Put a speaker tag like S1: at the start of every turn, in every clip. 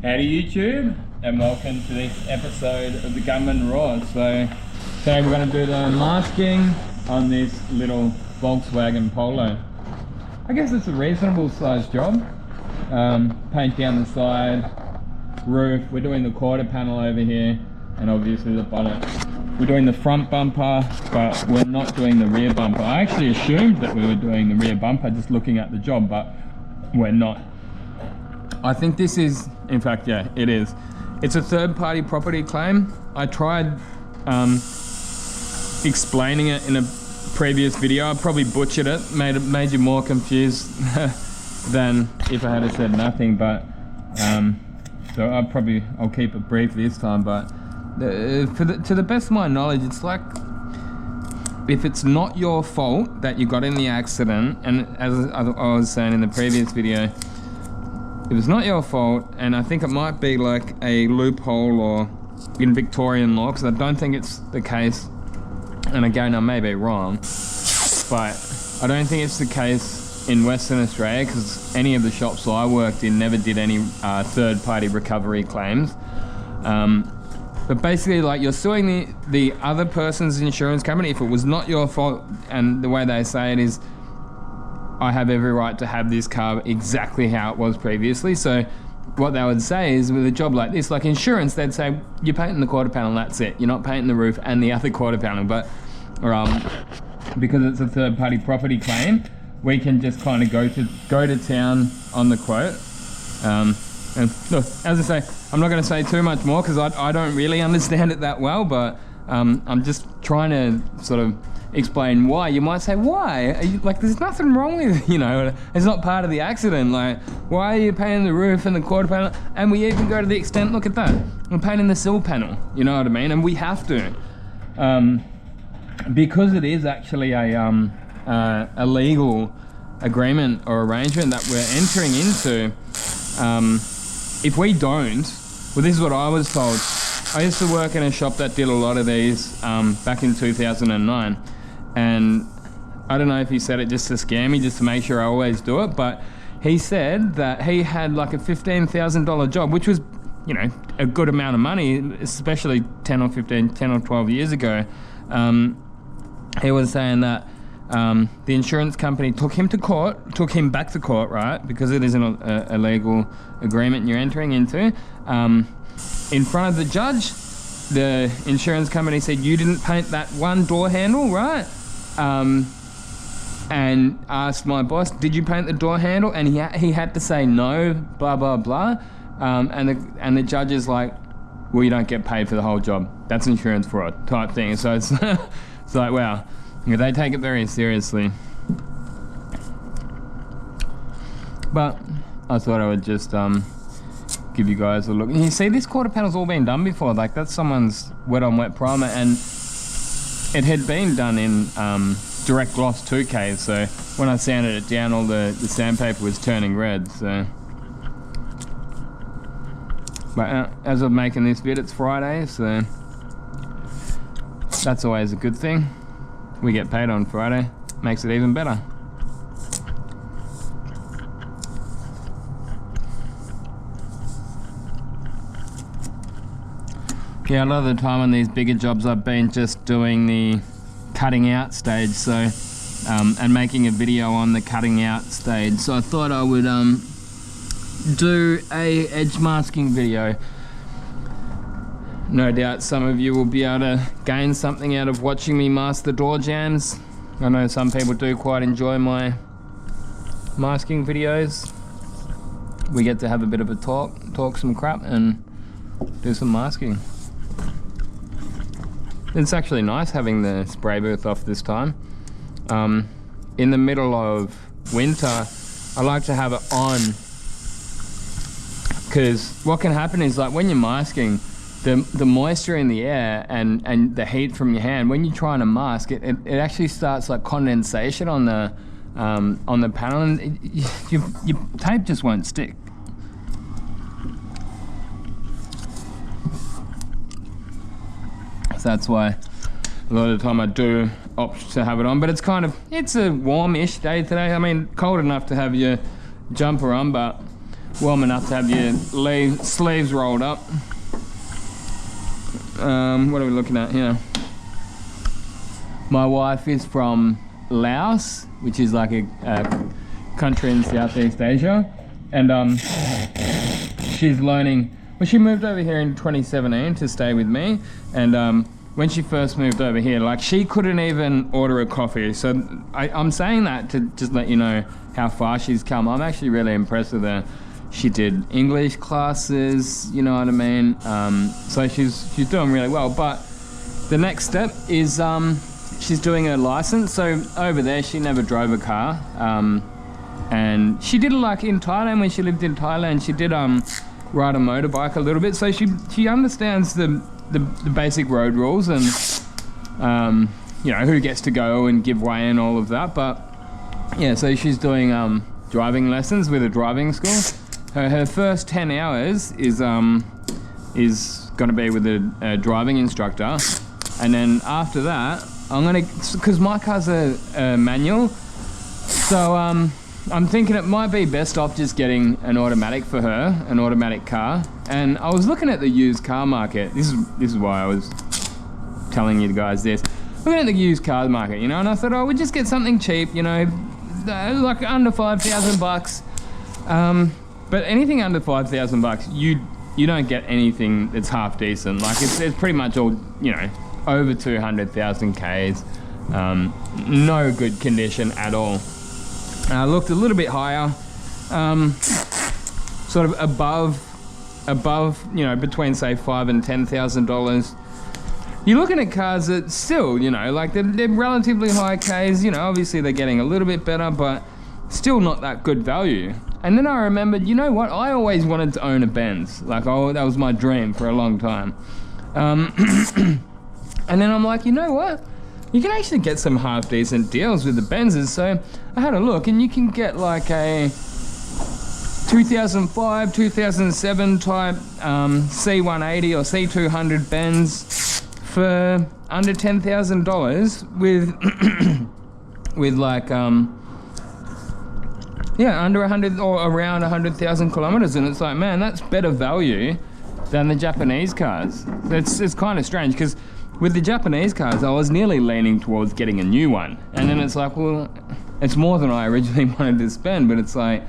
S1: Howdy YouTube, and welcome to this episode of the Gunman Raw. So today we're going to do the masking on this little Volkswagen Polo. I guess it's a reasonable sized job. Paint down the side, roof, we're doing the quarter panel over here, and obviously the bonnet. We're doing the front bumper, but we're not doing the rear bumper. I actually assumed that we were doing the rear bumper just looking at the job, but we're not. I think this is, in fact, yeah, it is. It's a third-party property claim. I tried explaining it in a previous video. I probably butchered it, made you more confused than if I had said nothing. But so I'll keep it brief this time. But to the best of my knowledge, it's like if it's not your fault that you got in the accident, and as I was saying in the previous video, if it's not your fault, and I think it might be like a loophole or in Victorian law, because I don't think it's the case, and again I may be wrong, but I don't think it's the case in Western Australia, because any of the shops I worked in never did any third-party recovery claims. But basically, like, you're suing the other person's insurance company if it was not your fault, and the way they say it is, I have every right to have this car exactly how it was previously. So what they would say is, with a job like this, like insurance, they'd say, you're painting the quarter panel, that's it. You're not painting the roof and the other quarter panel. But because it's a third party property claim, we can just kind of go to town on the quote. And look, as I say, I'm not going to say too much more because I don't really understand it that well, but I'm just trying to sort of explain why. You might say, why? Like, there's nothing wrong with it, you know, it's not part of the accident. Like, why are you painting the roof and the quarter panel? And we even go to the extent, look at that, we're painting the sill panel, you know what I mean? And we have to, because it is actually a legal agreement or arrangement that we're entering into. If we don't, well, this is what I was told. I used to work in a shop that did a lot of these back in 2009. And I don't know if he said it just to scare me, just to make sure I always do it, but he said that he had like a $15,000 job, which was, you know, a good amount of money, especially 10 or 12 years ago. He was saying that the insurance company took him back to court, right? Because it isn't a legal agreement you're entering into. In front of the judge, the insurance company said, you didn't paint that one door handle, right? And asked my boss, did you paint the door handle? And he had to say no, blah, blah, blah. And the judge is like, well, you don't get paid for the whole job. That's insurance fraud type thing. So it's, it's like, wow, they take it very seriously. But I thought I would just give you guys a look. And you see, this quarter panel's all been done before. Like, that's someone's wet on wet primer, and it had been done in direct gloss 2K. So when I sanded it down, all the sandpaper was turning red. So, but as of making this vid, it's Friday, so that's always a good thing. We get paid on Friday, makes it even better. Yeah, a lot of the time on these bigger jobs I've been just doing the cutting out stage, so and making a video on the cutting out stage. So I thought I would do a edge masking video. No doubt some of you will be able to gain something out of watching me mask the door jambs. I know some people do quite enjoy my masking videos. We get to have a bit of a talk some crap and do some masking. It's actually nice having the spray booth off this time. In the middle of winter, I like to have it on, because what can happen is, like, when you're masking, the moisture in the air and the heat from your hand, when you're trying to mask it, it actually starts like condensation on the panel, and your tape just won't stick. So that's why a lot of the time I do opt to have it on, but it's a warmish day today. I mean, cold enough to have your jumper on, but warm enough to have your sleeves rolled up. What are we looking at here? My wife is from Laos, which is like a country in Southeast Asia, and she's learning. Well, she moved over here in 2017 to stay with me, and when she first moved over here, like, she couldn't even order a coffee. So I'm saying that to just let you know how far she's come. I'm actually really impressed with her. She did English classes, you know what I mean? So she's doing really well. But the next step is she's doing her license. So over there, she never drove a car, and she did it like in Thailand. When she lived in Thailand, she did ride a motorbike a little bit. So she understands the basic road rules, and you know, who gets to go and give way and all of that. But yeah, so she's doing driving lessons with a driving school. Her first 10 hours is going to be with a driving instructor, and then after that, because my car's a manual, so I'm thinking it might be best off just getting an automatic for her, an automatic car. And I was looking at the used car market. This is why I was telling you guys this. Looking at the used car market, you know, and I thought, oh, we'll just get something cheap, you know, like under $5,000. But anything under $5,000, you don't get anything that's half decent. Like, it's pretty much all, you know, over 200,000 Ks. No good condition at all. I looked a little bit higher, sort of above, you know, between say $5,000 and $10,000. You're looking at cars that still, you know, like they're relatively high Ks. You know, obviously they're getting a little bit better, but still not that good value. And then I remembered, you know what? I always wanted to own a Benz. Like, oh, that was my dream for a long time. And then I'm like, you know what? You can actually get some half decent deals with the Benzes. So I had a look, and you can get like a 2005, 2007 type C180 or C200 Benz for under $10,000 with like yeah, under 100 or around 100,000 kilometers, and it's like, man, that's better value than the Japanese cars. It's kind of strange, because with the Japanese cars, I was nearly leaning towards getting a new one, and then it's like, well, it's more than I originally wanted to spend, but it's like,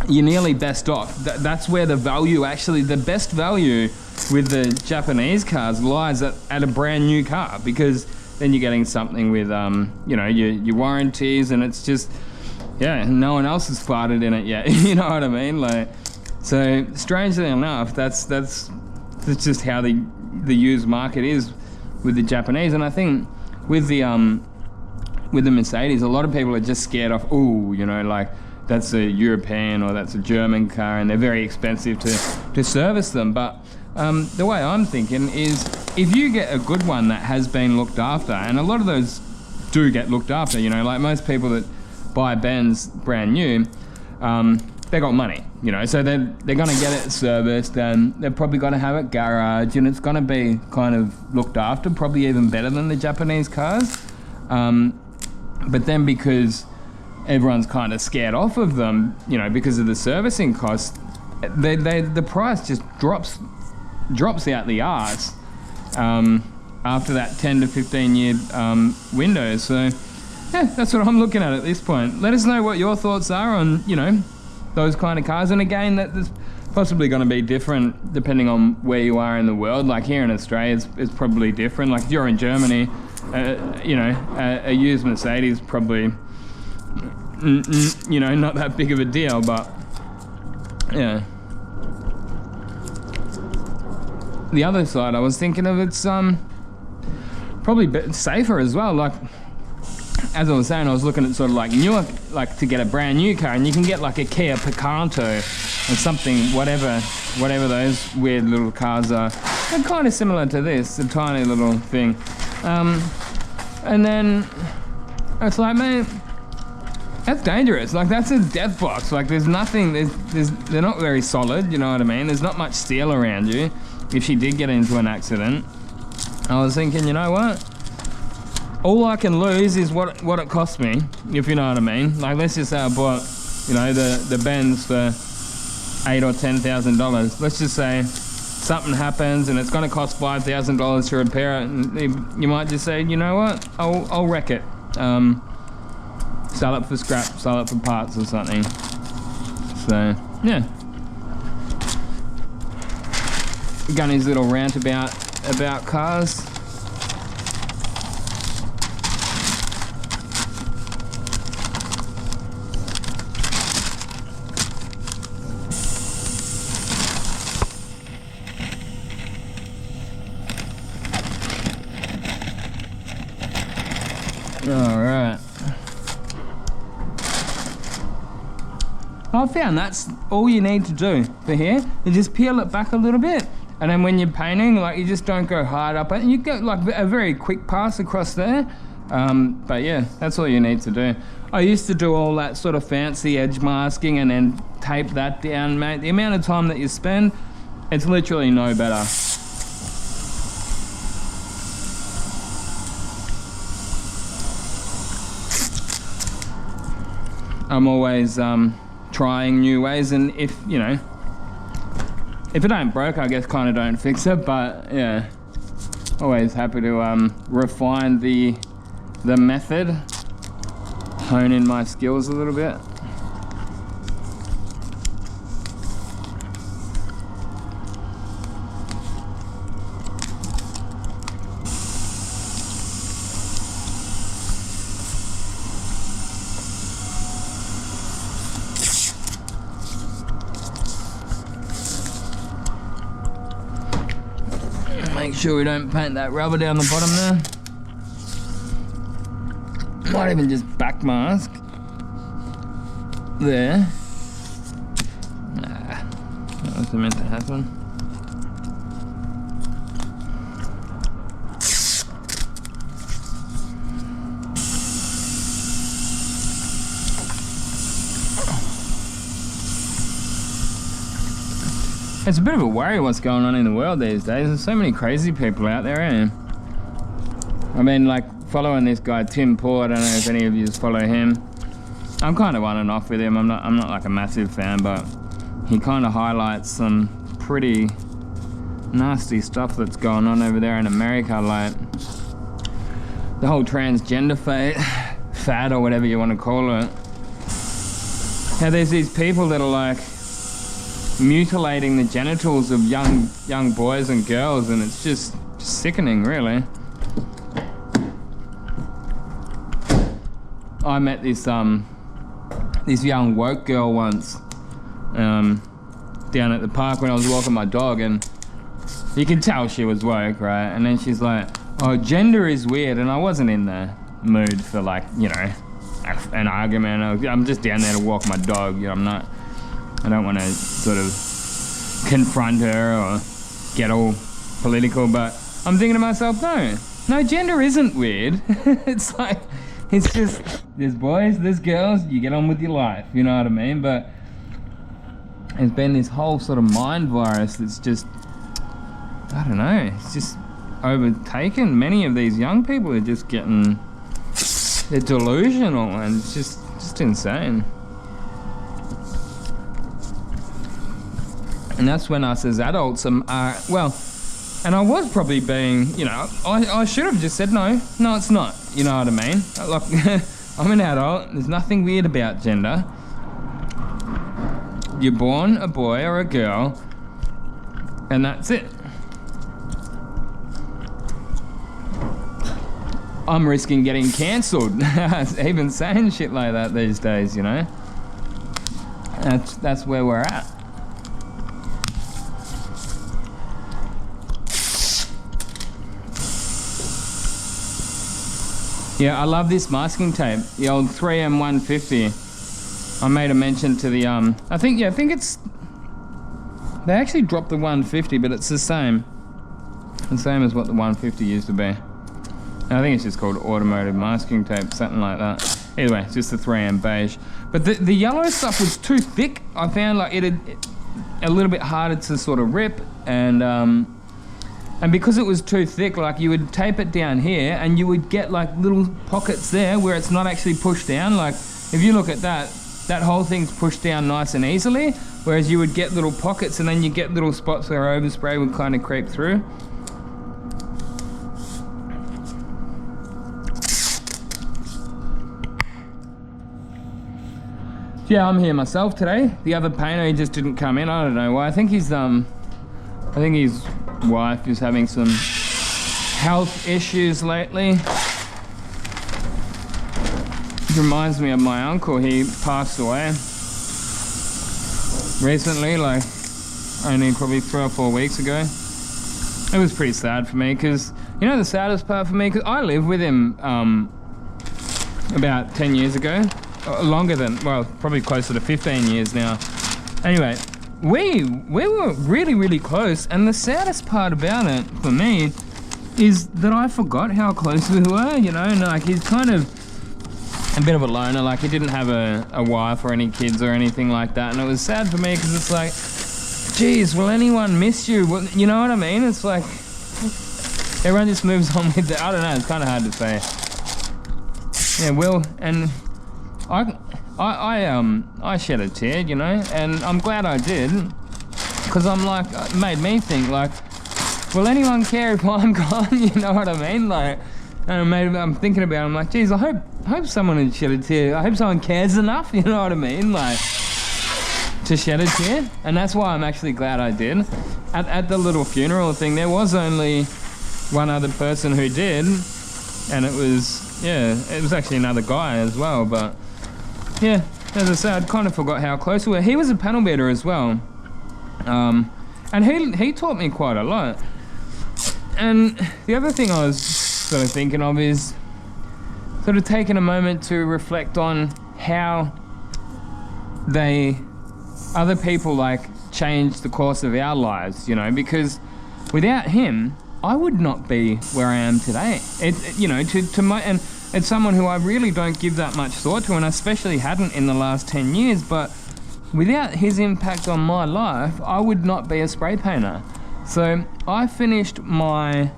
S1: you're nearly best off. That's where the value, actually, the best value with the Japanese cars lies at a brand new car, because then you're getting something with, you know, your warranties, and it's just, yeah, no one else has farted in it yet. You know what I mean? Like, so strangely enough, that's just how the used market is with the Japanese. And I think with the Mercedes, a lot of people are just scared off, ooh, you know, like, that's a European or that's a German car, and they're very expensive to service them. But the way I'm thinking is, if you get a good one that has been looked after, and a lot of those do get looked after, you know, like most people that buy Benz brand new, they got money, you know, so they're going to get it serviced, and they're probably going to have it garaged, and it's going to be kind of looked after, probably even better than the Japanese cars. But then, because everyone's kind of scared off of them, you know, because of the servicing costs, the price just drops out the arse after that 10 to 15 year window. So yeah, that's what I'm looking at this point. Let us know what your thoughts are on, you know, those kind of cars. And again, that's possibly going to be different depending on where you are in the world. Like here in Australia, it's probably different. Like if you're in Germany, you know, a used Mercedes probably, you know, not that big of a deal. But yeah, the other side I was thinking of, it's probably a bit safer as well. Like, as I was saying, I was looking at sort of like newer, like to get a brand new car, and you can get like a Kia Picanto or something, whatever those weird little cars are. They're kind of similar to this, a tiny little thing. And then it's like, man, that's dangerous. Like, that's a death box. Like, there's nothing, they're not very solid, you know what I mean? There's not much steel around you if she did get into an accident. I was thinking, you know what? All I can lose is what it cost me, if you know what I mean. Like, let's just say I bought, you know, the Benz for $8,000 or $10,000. Let's just say something happens and it's going to cost $5,000 to repair it, and you might just say, you know what, I'll wreck it. Sell it for scrap, sell it for parts or something. So yeah, Gunny's little rant about cars. Alright. I found that's all you need to do for here. You just peel it back a little bit, and then when you're painting, like, you just don't go hard up it. You get like a very quick pass across there. But yeah, that's all you need to do. I used to do all that sort of fancy edge masking and then tape that down, mate. The amount of time that you spend, it's literally no better. I'm always trying new ways, and if it ain't broke, I guess kind of don't fix it. But yeah, always happy to refine the method, hone in my skills a little bit. Make sure we don't paint that rubber down the bottom there. Might even just back mask there. Nah, that wasn't meant to happen. It's a bit of a worry what's going on in the world these days. There's so many crazy people out there, eh? I mean, like, following this guy Tim Poor, I don't know if any of you follow him. I'm kind of on and off with him. I'm not like a massive fan, but he kind of highlights some pretty nasty stuff that's going on over there in America, like the whole transgender fad or whatever you want to call it. How there's these people that are like mutilating the genitals of young boys and girls, and it's just sickening, really. I met this young woke girl once down at the park when I was walking my dog, and you could tell she was woke, right? And then she's like, oh, gender is weird, and I wasn't in the mood for, like, you know, an argument. I'm just down there to walk my dog, you know. I don't want to sort of confront her or get all political, but I'm thinking to myself, no, gender isn't weird. It's like, it's just, there's boys, there's girls, you get on with your life, you know what I mean? But there's been this whole sort of mind virus that's just, I don't know, it's just overtaken. Many of these young people are just getting, they're delusional, and it's just insane. And that's when us as adults are, well, and I was probably being, you know, I should have just said no, it's not, you know what I mean? Like, I'm an adult, there's nothing weird about gender. You're born a boy or a girl, and that's it. I'm risking getting cancelled, even saying shit like that these days, you know? That's where we're at. Yeah, I love this masking tape, the old 3M 150. I made a mention to the, I think it's, they actually dropped the 150, but it's the same as what the 150 used to be. And I think it's just called automotive masking tape, something like that. Either way, it's just the 3M beige. But the yellow stuff was too thick. I found like it a little bit harder to sort of rip, and because it was too thick, like, you would tape it down here and you would get like little pockets there where it's not actually pushed down. Like, if you look at that whole thing's pushed down nice and easily, whereas you would get little pockets and then you get little spots where overspray would kind of creep through. Yeah, I'm here myself today. The other painter, he just didn't come in. I don't know why. I think his wife is having some health issues lately. It reminds me of my uncle. He passed away recently, like only probably 3 or 4 weeks ago. It was pretty sad for me because, you know, the saddest part for me, because I lived with him about 10 years ago. Longer than, well, probably closer to 15 years now. Anyway, we were really, really close, and the saddest part about it for me is that I forgot how close we were, you know, and like he's kind of a bit of a loner, like he didn't have a wife or any kids or anything like that, and it was sad for me because it's like, geez, will anyone miss you? Well, you know what I mean? It's like, everyone just moves on with it. I don't know, it's kind of hard to say. Yeah, Will, and I shed a tear, you know, and I'm glad I did, because I'm like, it made me think, like, will anyone care if I'm gone? You know what I mean? Like, and I'm thinking about it, I'm like, geez, I hope someone would shed a tear. I hope someone cares enough, you know what I mean? Like, to shed a tear. And that's why I'm actually glad I did. At the little funeral thing, there was only one other person who did, and it was, yeah, it was actually another guy as well, but yeah, as I said, I kind of forgot how close we were. He was a panel beater as well, and he taught me quite a lot. And the other thing I was sort of thinking of is sort of taking a moment to reflect on how other people like changed the course of our lives, you know, because without him, I would not be where I am today. You know, and it's someone who I really don't give that much thought to, and I especially hadn't in the last 10 years, but without his impact on my life, I would not be a spray painter. So I finished my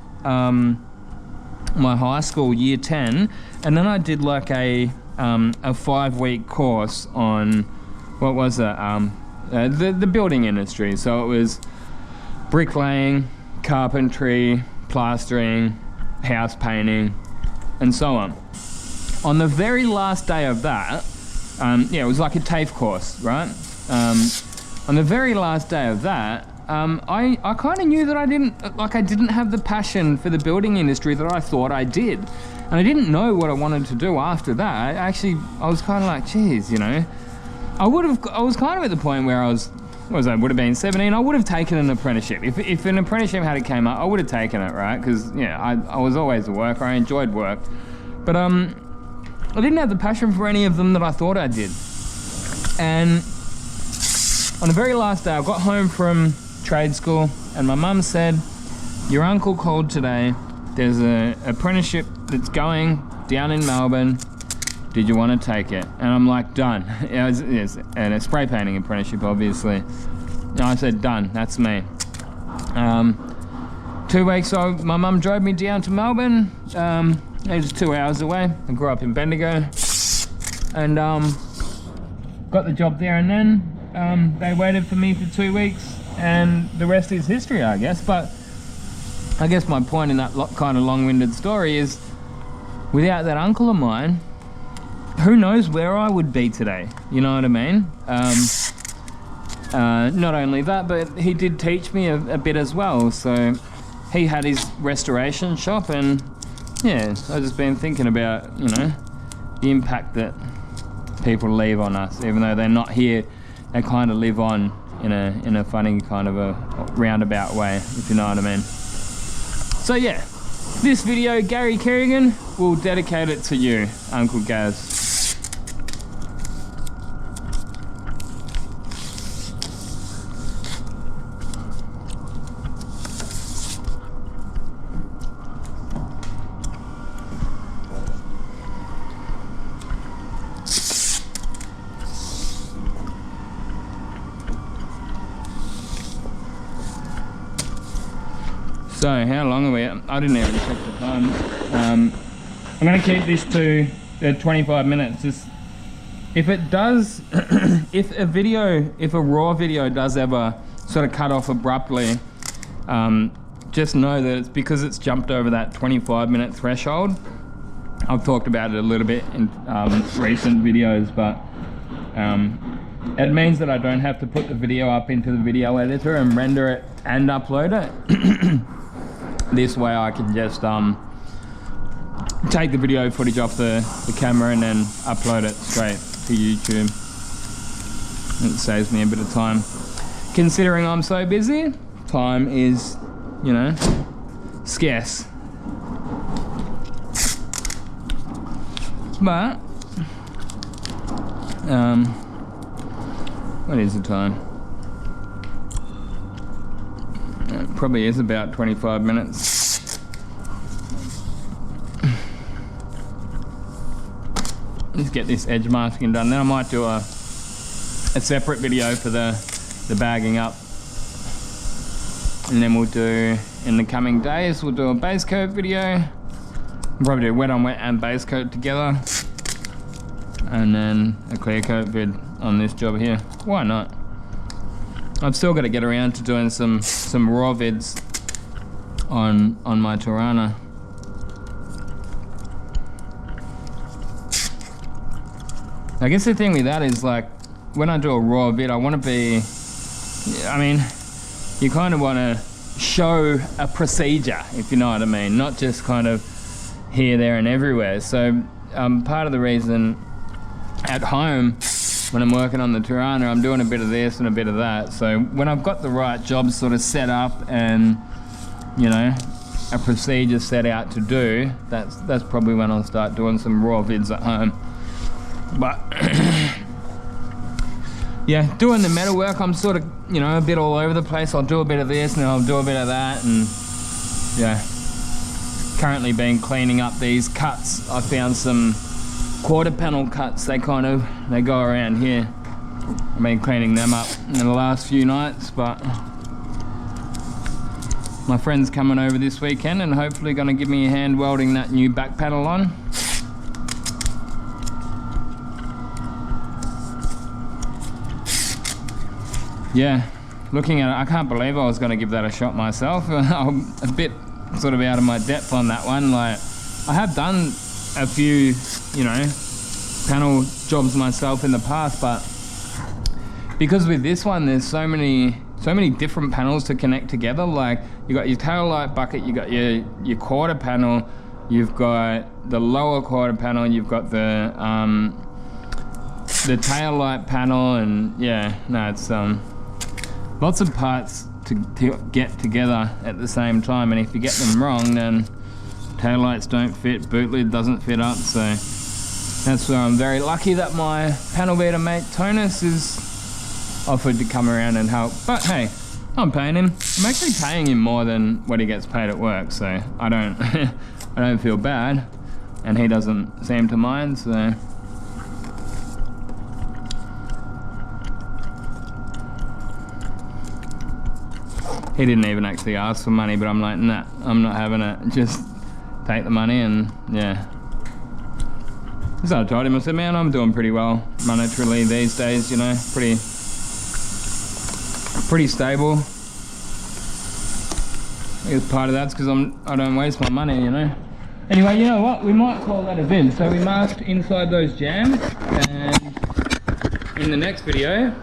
S1: my high school year 10, and then I did like a 5-week course on, what was it, the building industry. So it was bricklaying, carpentry, plastering, house painting, and so on. On the very last day of that, yeah, it was like a TAFE course, right? On the very last day of that, I kind of knew that I didn't have the passion for the building industry that I thought I did. And I didn't know what I wanted to do after that. I was kind of like, geez, you know, I was kind of at the point where I would have been 17, I would have taken an apprenticeship. If an apprenticeship had came up, I would have taken it, right? Because, yeah, I was always a worker, I enjoyed work. But I didn't have the passion for any of them that I thought I did. And on the very last day, I got home from trade school, and my mum said, your uncle called today, there's an apprenticeship that's going down in Melbourne, did you want to take it? And I'm like, done. Yes, and a spray painting apprenticeship, obviously. And I said, done, that's me. 2 weeks old, my mum drove me down to Melbourne. It was 2 hours away. I grew up in Bendigo. And got the job there, and then they waited for me for 2 weeks, and the rest is history, I guess. But I guess my point in that kind of long-winded story is, without that uncle of mine, who knows where I would be today, you know what I mean? Not only that, but he did teach me a bit as well. So he had his restoration shop, and yeah, I've just been thinking about, you know, the impact that people leave on us, even though they're not here. They kind of live on in a funny kind of a roundabout way, if you know what I mean. So yeah, this video, Gary Kerrigan, will dedicate it to you, Uncle Gaz. So, how long are we at? I didn't even check the time. I'm going to keep this to 25 minutes, just If it does, if a raw video does ever sort of cut off abruptly, just know that it's because it's jumped over that 25-minute threshold. I've talked about it a little bit in recent videos, but it means that I don't have to put the video up into the video editor and render it and upload it. This way I can just take the video footage off the camera and then upload it straight to YouTube. It saves me a bit of time. Considering I'm so busy, time is, you know, scarce. But what is the time? It probably is about 25 minutes. Let's get this edge masking done. Then I might do a separate video for the bagging up. And then we'll do, in the coming days, we'll do a base coat video. Probably do wet on wet and base coat together. And then a clear coat vid on this job here. Why not? I've still got to get around to doing some raw vids on my Tirana. I guess the thing with that is, like, when I do a raw vid, I want to be, I mean, you kind of want to show a procedure, if you know what I mean, not just kind of here, there and everywhere. So part of the reason at home when I'm working on the Tirana, I'm doing a bit of this and a bit of that. So when I've got the right job sort of set up and, you know, a procedure set out to do, that's probably when I'll start doing some raw vids at home. But yeah, doing the metalwork, I'm sort of, you know, a bit all over the place. I'll do a bit of this and I'll do a bit of that, and yeah. Currently been cleaning up these cuts. I found some quarter panel cuts. They go around here. I've been cleaning them up in the last few nights, but my friend's coming over this weekend and hopefully gonna give me a hand welding that new back panel on. Yeah, looking at it, I can't believe I was going to give that a shot myself. I'm a bit sort of out of my depth on that one. Like, I have done a few, you know, panel jobs myself in the past, but because with this one there's so many different panels to connect together. Like, you got your tail light bucket, you got your quarter panel, you've got the lower quarter panel, you've got the tail light panel, and yeah, no, it's lots of parts to get together at the same time, and if you get them wrong, then tail lights don't fit, boot lid doesn't fit up. So that's where I'm very lucky that my panel beater mate Tonus is offered to come around and help. But hey, I'm paying him. I'm actually paying him more than what he gets paid at work, so I don't I don't feel bad, and he doesn't seem to mind. So he didn't even actually ask for money, but I'm like, nah, I'm not having it. Just take the money, and yeah. So I told him, I said, man, I'm doing pretty well monetarily these days, you know, pretty stable. I guess part of that's because I don't waste my money, you know. Anyway, you know what? We might call that a vid. So we masked inside those jams, and in the next video,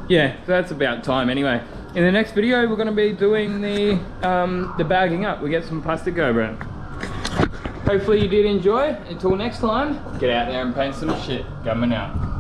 S1: yeah, so that's about time anyway. In the next video, we're going to be doing the bagging up. We get some plastic over it. Hopefully you did enjoy. Until next time, get out there and paint some shit. Gunman out.